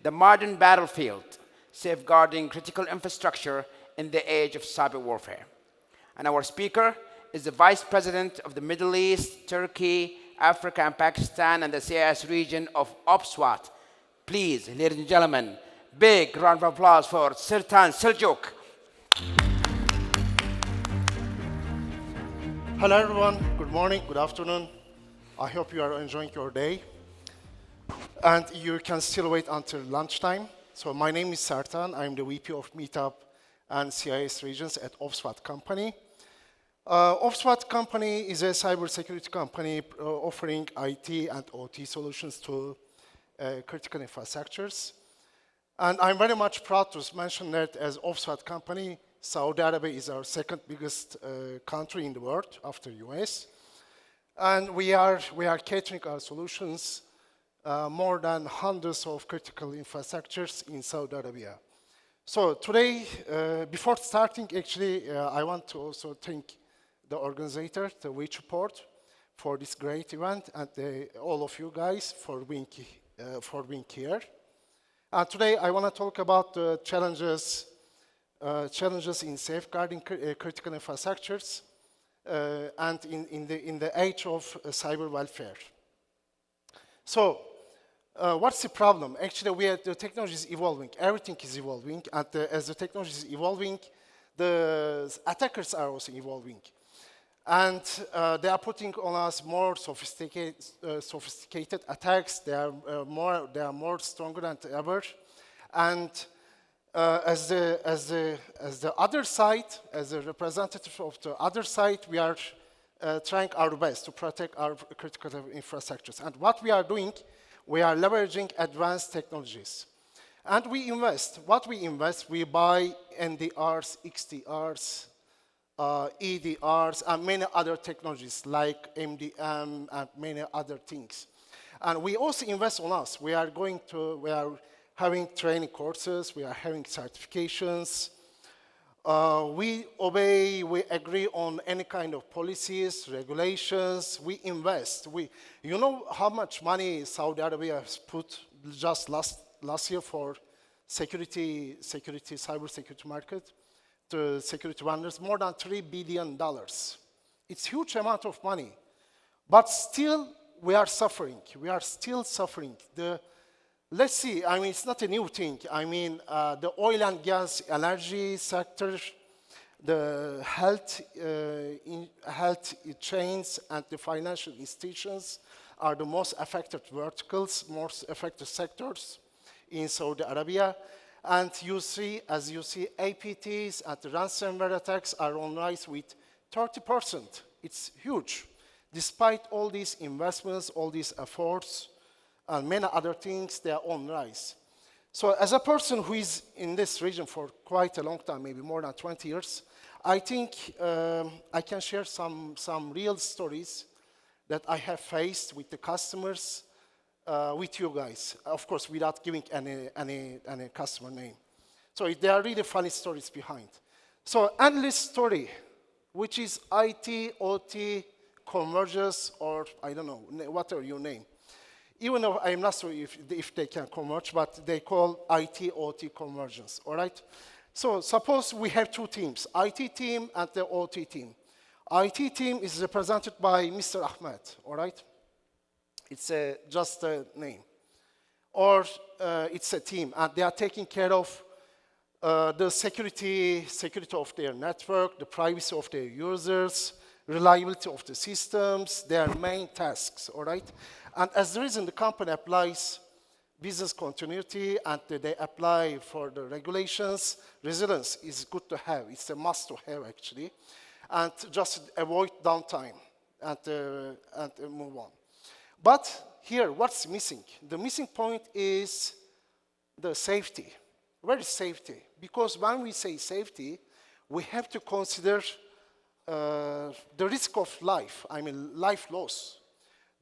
the modern battlefield, safeguarding critical infrastructure in the age of cyber warfare. And our speaker is the Vice President of the Middle East, Turkey, Africa, and Pakistan, and the CIS region of OPSWAT. Please, ladies and gentlemen, big round of applause for Sertan Selcuk. Hello everyone, good morning, good afternoon. I hope you are enjoying your day. And you can still wait until lunchtime. So my name is Sertan, I'm the VP of METAP and CIS regions at OPSWAT company. OPSWAT company is a cybersecurity company offering IT and OT solutions to critical infrastructures. And I'm very much proud to mention that as OPSWAT company, Saudi Arabia is our second biggest country in the world after US. And we are catering our solutions more than hundreds of critical infrastructures in Saudi Arabia. So today, before starting, actually, I want to also thank the organizer, the VirtuPort, for this great event, and all of you guys for being here. And today, I want to talk about the challenges in safeguarding critical infrastructures and in the age of cyber welfare. So, what's the problem? Actually, the technology is evolving. Everything is evolving, and as the technology is evolving, the attackers are also evolving. And they are putting on us more sophisticated attacks. They are more stronger than ever. And as the other side, as a representative of the other side, we are trying our best to protect our critical infrastructures. And what we are doing, we are leveraging advanced technologies. And we invest. What we invest, we buy NDRs, XDRs, EDRs, and many other technologies like MDM and many other things. And we also invest on us. We are having training courses, we are having certifications. We agree on any kind of policies, regulations, we invest. You know how much money Saudi Arabia has put just last year for cybersecurity market, to security vendors, more than $3 billion. It's a huge amount of money. But still, we are suffering. We are still suffering. Let's see, I mean, it's not a new thing. I mean, the oil and gas energy sector, the health chains, and the financial institutions are the most affected verticals, most affected sectors in Saudi Arabia. And as you see, APTs and the ransomware attacks are on rise with 30%. It's huge. Despite all these investments, all these efforts, and many other things, they are on rise. So as a person who is in this region for quite a long time, maybe more than 20 years, I think I can share some real stories that I have faced with the customers, with you guys. Of course, without giving any customer name. So there are really funny stories behind. So analyst story, which is IT, OT, convergence, or I don't know, whatever you name. Even though I'm not sure if they can converge, but they call IT, OT convergence, all right? So suppose we have two teams, IT team and the OT team. IT team is represented by Mr. Ahmed, all right? It's just a name. Or it's a team, and they are taking care of the security of their network, the privacy of their users, reliability of the systems, their main tasks, all right? And as the reason the company applies business continuity and they apply for the regulations, resilience is good to have. It's a must to have, actually. And just avoid downtime and move on. But here, what's missing? The missing point is the safety. Where is safety? Because when we say safety, we have to consider the risk of life, I mean life loss,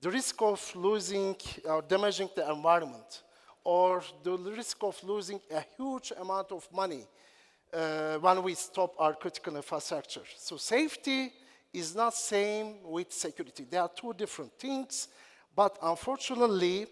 the risk of losing or damaging the environment, or the risk of losing a huge amount of money when we stop our critical infrastructure. So safety is not same with security. They are two different things, but unfortunately,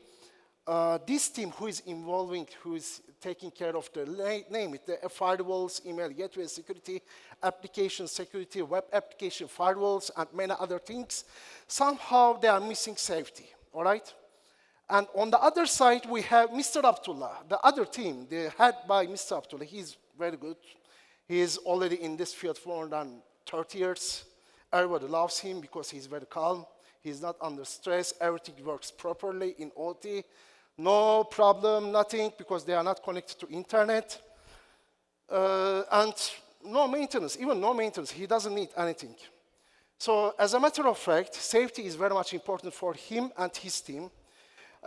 this team who is involving, who is taking care of the, name it, the firewalls, email gateway security, application security, web application firewalls, and many other things, somehow they are missing safety, all right? And on the other side, we have Mr. Abdullah, the other team, the head by Mr. Abdullah. He's very good. He is already in this field for more than 30 years. Everybody loves him because he's very calm. He's not under stress. Everything works properly in OT. No problem, nothing, because they are not connected to internet. And no maintenance, even no maintenance. He doesn't need anything. So as a matter of fact, safety is very much important for him and his team.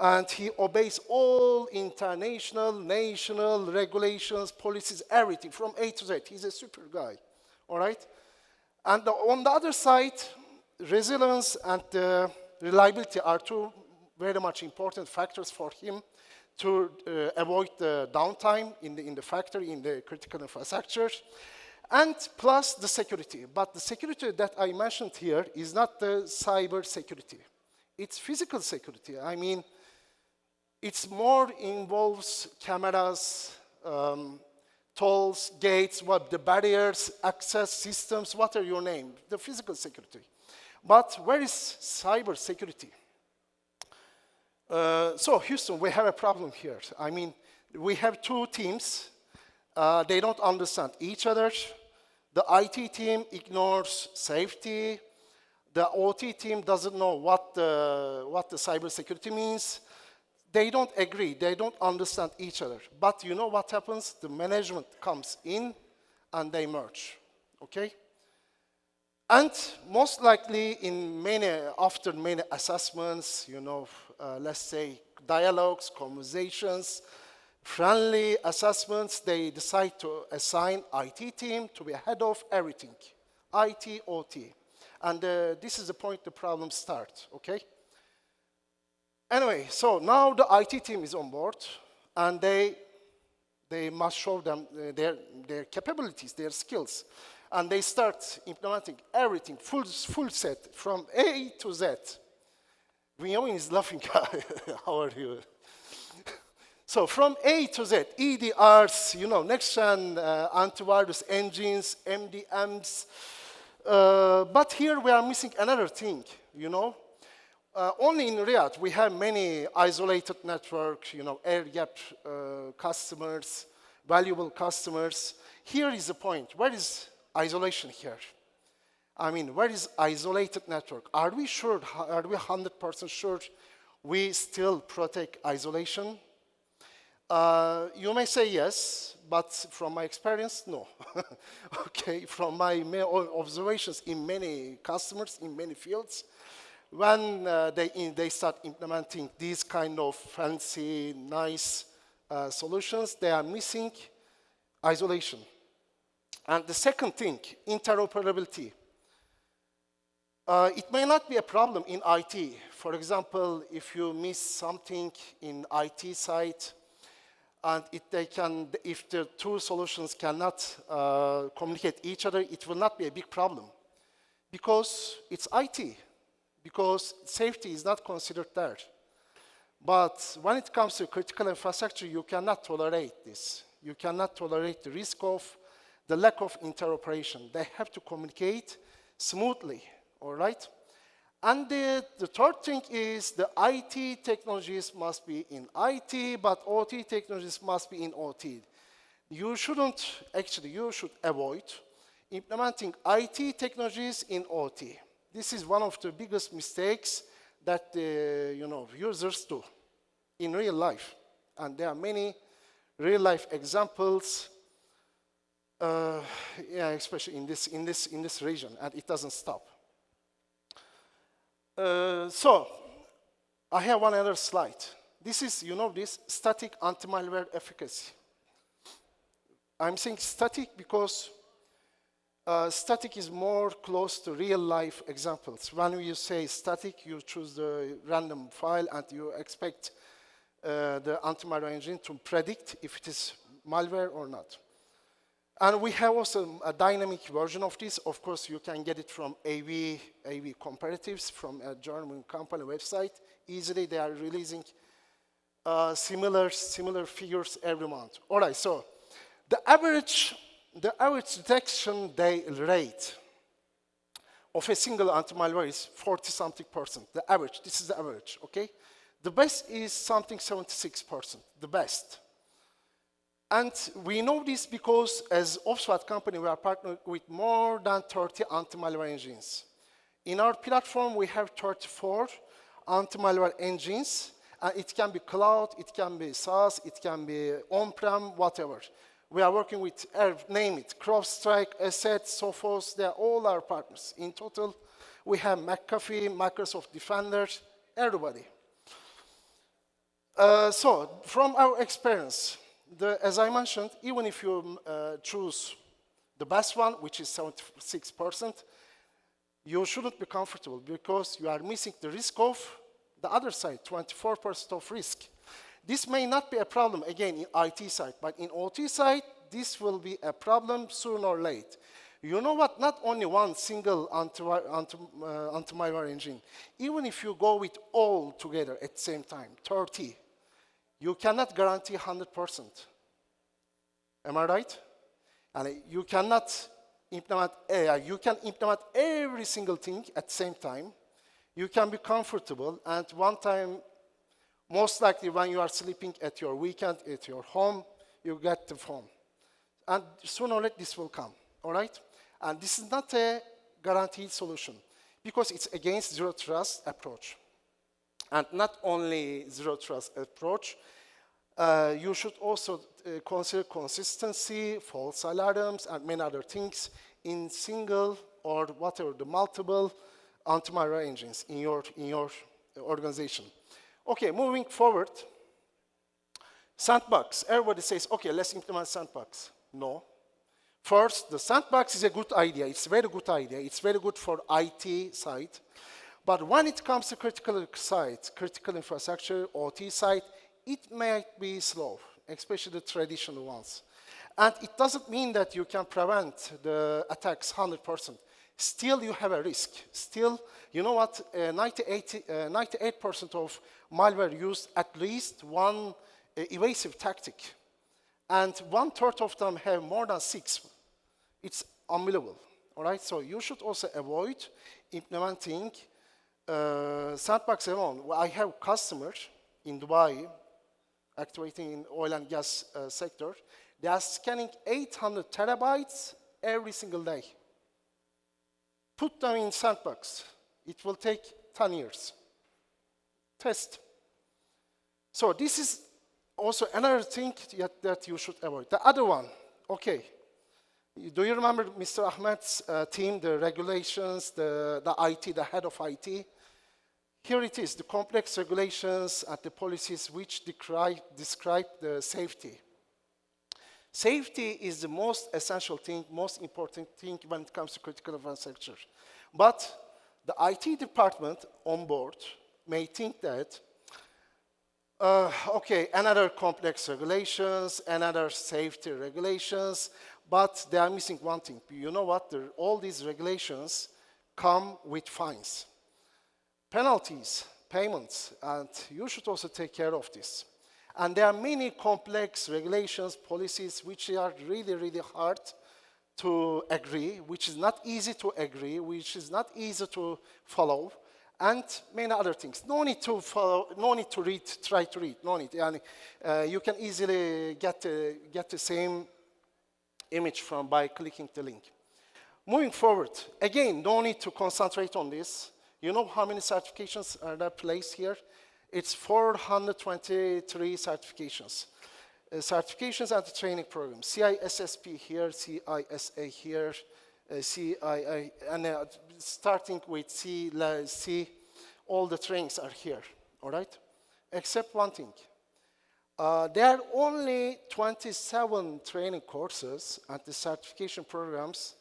And he obeys all international, national regulations, policies, everything, from A to Z. He's a super guy, all right? And on the other side, resilience and reliability are two very much important factors for him to avoid the downtime in the factory, in the critical infrastructure, and plus the security. But the security that I mentioned here is not the cyber security. It's physical security. I mean, it's more involves cameras, tolls, gates, what the barriers, access systems, what are your name, the physical security. But where is cyber security? So Houston, we have a problem here. I mean, we have two teams. They don't understand each other. The IT team ignores safety. The OT team doesn't know what the cyber security means. They don't agree. They don't understand each other. But you know what happens? The management comes in and they merge, okay? And most likely after many assessments, you know, let's say dialogues, conversations, friendly assessments, they decide to assign IT team to be head of everything, IT, OT. And this is the point the problems start, okay? Anyway, so now the IT team is on board, and they must show them their capabilities, their skills. And they start implementing everything, full set, from A to Z. Vinyamin is laughing. How are you? So from A to Z, EDRs, you know, next-gen antivirus engines, MDMs. But here we are missing another thing, you know. Only in Riyadh, we have many isolated networks, you know, air-gapped customers, valuable customers. Here is the point. Where is isolation here? I mean, where is isolated network? Are we sure, are we 100% sure we still protect isolation? You may say yes, but from my experience, no. Okay, from my observations in many customers, in many fields, when they start implementing these kind of fancy, nice solutions, they are missing isolation. And the second thing, interoperability. It may not be a problem in IT. For example, if you miss something in IT side, and if the two solutions cannot communicate each other, it will not be a big problem. Because it's IT. Because safety is not considered there. But when it comes to critical infrastructure, you cannot tolerate this. You cannot tolerate the risk of the lack of interoperation. They have to communicate smoothly, all right? And the third thing is the IT technologies must be in IT, but OT technologies must be in OT. You should avoid implementing IT technologies in OT. This is one of the biggest mistakes that users do in real life. And there are many real-life examples, especially in this region, and it doesn't stop. So I have one other slide. This is, this static anti-malware efficacy. I'm saying static because static is more close to real-life examples. When you say static, you choose the random file and you expect the anti-malware engine to predict if it is malware or not. And we have also a dynamic version of this. Of course, you can get it from AV Comparatives, from a German company website. Easily, they are releasing similar figures every month. All right, so the average detection day rate of a single anti-malware is 40-something%. The average, this is the average, okay? The best is something 76%, the best. And we know this because as OPSWAT company, we are partnered with more than 30 anti-malware engines. In our platform, we have 34 anti-malware engines. It can be cloud, it can be SaaS, it can be on-prem, whatever. We are working with, name it, CrowdStrike, Asset, Sophos, they are all our partners. In total, we have McAfee, Microsoft Defender, everybody. So, from our experience, as I mentioned, even if you choose the best one, which is 76%, you shouldn't be comfortable because you are missing the risk of the other side, 24% of risk. This may not be a problem, again, in IT side, but in OT side, this will be a problem sooner or later. You know what? Not only one single anti-malware engine. Even if you go with all together at the same time, 30, you cannot guarantee 100%. Am I right? And you cannot implement AI. You can implement every single thing at the same time. You can be comfortable, and one time, most likely when you are sleeping at your weekend, at your home, you get the phone. And sooner or later, this will come, all right? And this is not a guaranteed solution because it's against zero trust approach. And not only zero trust approach, you should also consider consistency, false alarms, and many other things in single or whatever, the multiple anti-malware engines in your organization. Okay, moving forward, sandbox. Everybody says, okay, let's implement sandbox. No. First, the sandbox is a good idea. It's a very good idea. It's very good for IT side. But when it comes to critical side, critical infrastructure, OT side, it might be slow, especially the traditional ones. And it doesn't mean that you can prevent the attacks 100%. Still, you have a risk. Still, you know what? 98% of malware use at least one evasive tactic. And 1/3 of them have more than 6. It's unbelievable, all right? So you should also avoid implementing sandbox alone. I have customers in Dubai activating in oil and gas sector. They are scanning 800 terabytes every single day. Put them in sandbox. It will take 10 years. Test. So this is also another thing that you should avoid. The other one, okay. Do you remember Mr. Ahmed's team, the regulations, the IT, the head of IT? Here it is, the complex regulations and the policies which describe the safety. Safety is the most essential thing, most important thing when it comes to critical infrastructure. But the IT department on board may think that, okay, another complex regulations, another safety regulations, but they are missing one thing. You know what? All these regulations come with fines, penalties, payments, and you should also take care of this. And there are many complex regulations, policies, which are really, really hard to agree, which is not easy to agree, which is not easy to follow, and many other things. No need to follow, no need to read, try to read, no need. You can easily get the same image by clicking the link. Moving forward, again, no need to concentrate on this. You know how many certifications are there placed here? It's 423 certifications. Certifications and the training program. CISSP here, CISA here, CIA, and starting with C, all the trainings are here, all right? Except one thing. There are only 27 training courses and the certification programs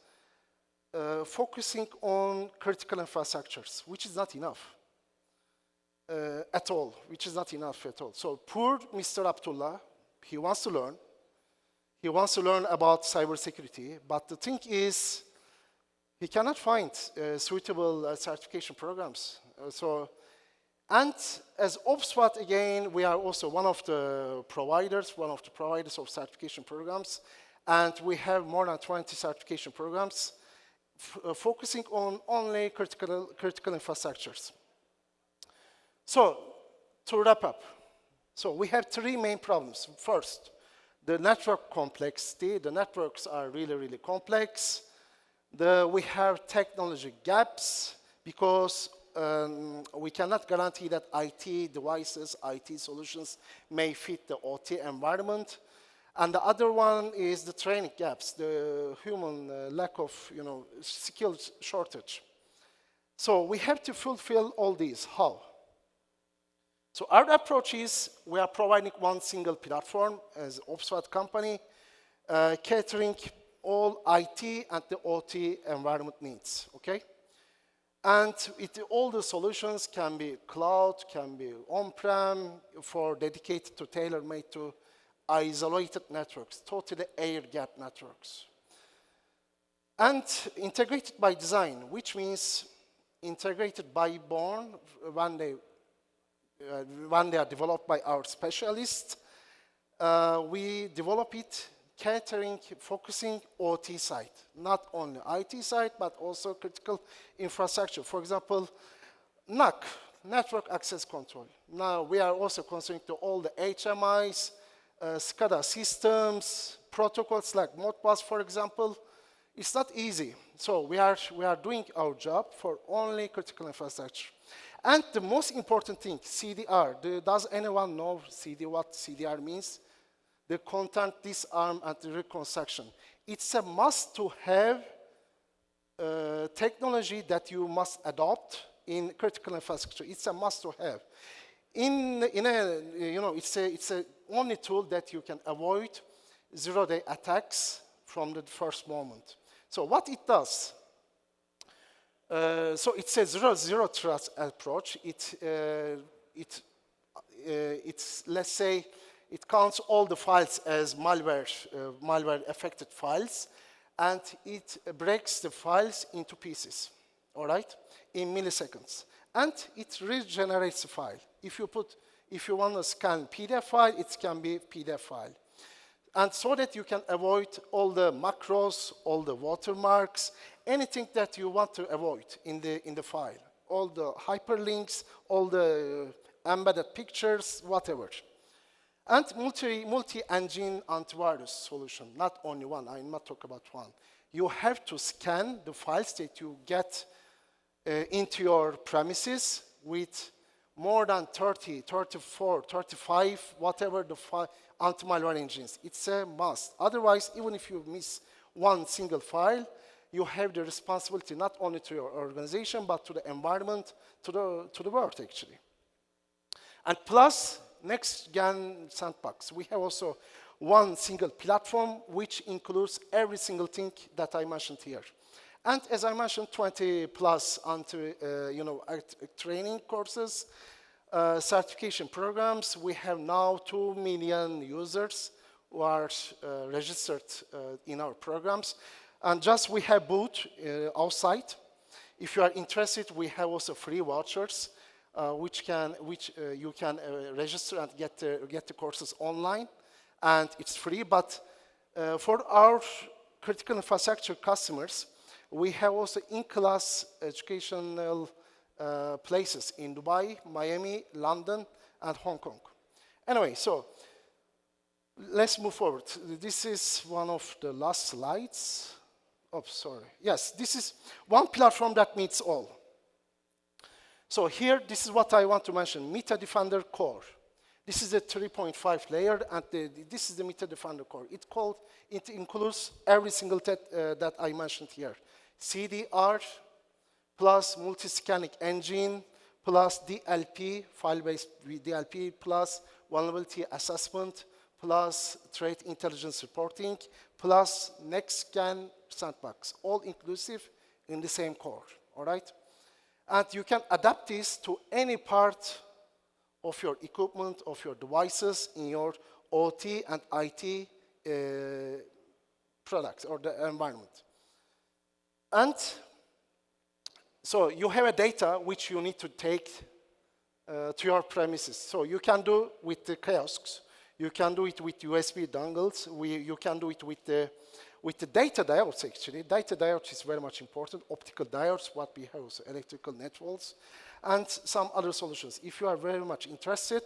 focusing on critical infrastructures, which is not enough at all, So poor Mr. Abdullah, he wants to learn. He wants to learn about cybersecurity, but the thing is, he cannot find suitable certification programs. So And as OPSWAT, again, we are also one of the providers of certification programs. And we have more than 20 certification programs focusing on only critical infrastructures. So, to wrap up, so we have three main problems. First, the network complexity. The networks are really, really complex. We have technology gaps because we cannot guarantee that IT devices, IT solutions may fit the OT environment. And the other one is the training gaps, the human lack of skills shortage. So we have to fulfill all these. How? So our approach is we are providing one single platform as OPSWAT company, catering all IT and the OT environment needs, okay? And all the solutions can be cloud, can be on-prem, for dedicated to tailor-made to isolated networks, totally air-gap networks. And integrated by design, which means integrated by born when they are developed by our specialists. We develop it catering, focusing OT side, not only IT side, but also critical infrastructure. For example, NAC, Network Access Control. Now we are also considering to all the HMIs, SCADA systems, protocols like Modbus, for example. It's not easy. So we are doing our job for only critical infrastructure. And the most important thing, CDR. Does anyone know what CDR means? The content, disarm, and the reconstruction. It's a must to have technology that you must adopt in critical infrastructure. It's a must to have. It's a only tool that you can avoid zero-day attacks from the first moment. So what it does? So it's a zero trust approach. It's let's say it counts all the files as malware affected files, and it breaks the files into pieces, all right, in milliseconds, and it regenerates the file. If you want to scan PDF file, it can be PDF file. And so that you can avoid all the macros, all the watermarks, anything that you want to avoid in the file, all the hyperlinks, all the embedded pictures, whatever. And multi-engine antivirus solution, not only one. I'm not talking about one. You have to scan the files that you get into your premises with more than 30, 34, 35, whatever the anti-malware engines. It's a must. Otherwise, even if you miss one single file, you have the responsibility not only to your organization, but to the environment, to the world, actually. And plus, next-gen sandbox. We have also one single platform, which includes every single thing that I mentioned here. And as I mentioned, 20 plus training courses, certification programs. We have now 2 million users who are registered in our programs. And just we have booth outside. If you are interested, we have also free vouchers, which you can register and get the courses online, and it's free. But for our critical infrastructure customers, we have also in-class educational places in Dubai, Miami, London, and Hong Kong. Anyway, so let's move forward. This is one of the last slides. Oh, sorry. Yes, this is one platform that meets all. So here, this is what I want to mention, MetaDefender Core. This is a 3.5 layer, and this is the MetaDefender Core. It includes every single that I mentioned here. CDR, plus multi-scanning engine, plus DLP, file-based DLP, plus vulnerability assessment, plus threat intelligence reporting, plus next-scan sandbox, all inclusive in the same core, all right? And you can adapt this to any part of your equipment, of your devices in your OT and IT products or the environment. And so you have a data which you need to take to your premises. So you can do with the kiosks, you can do it with USB dongles, you can do it with the data diodes actually. Data diodes is very much important, optical diodes, what we have, so electrical networks, and some other solutions. If you are very much interested,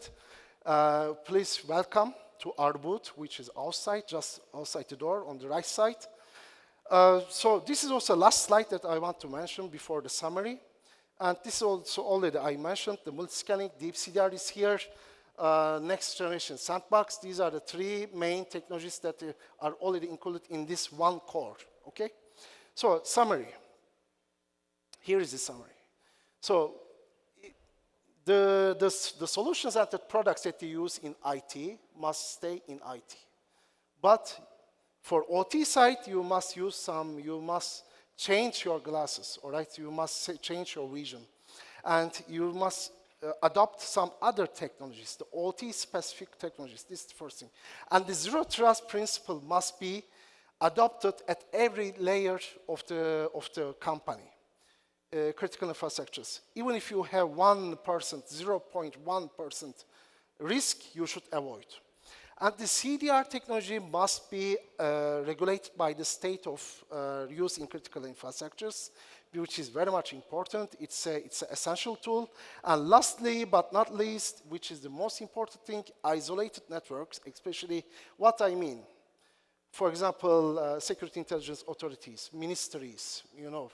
please welcome to our booth, which is outside, just outside the door on the right side. So this is also the last slide that I want to mention before the summary. And this is also already I mentioned, the multi-scanning, deep CDR is here, next generation sandbox. These are the three main technologies that are already included in this one core, okay? So summary, here is the summary. So the solutions and the products that you use in IT must stay in IT. But for OT side, you must change your glasses, all right? You must change your vision. And you must adopt some other technologies, the OT-specific technologies. This is the first thing. And the zero trust principle must be adopted at every layer of the company, critical infrastructures. Even if you have 1%, 0.1% risk, you should avoid. And the CDR technology must be regulated by the state of use in critical infrastructures, which is very much important. It's an essential tool. And lastly, but not least, which is the most important thing, isolated networks, especially what I mean. For example, security intelligence authorities, ministries, you know,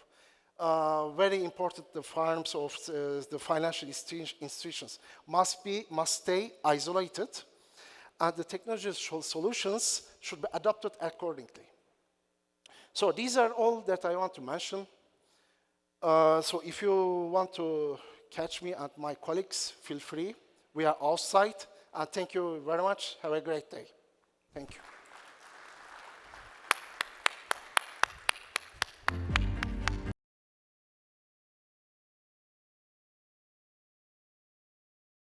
very important, the firms of the financial institutions must stay isolated. And the technological solutions should be adopted accordingly. So these are all that I want to mention. So if you want to catch me and my colleagues, feel free. We are outside. And thank you very much. Have a great day. Thank you.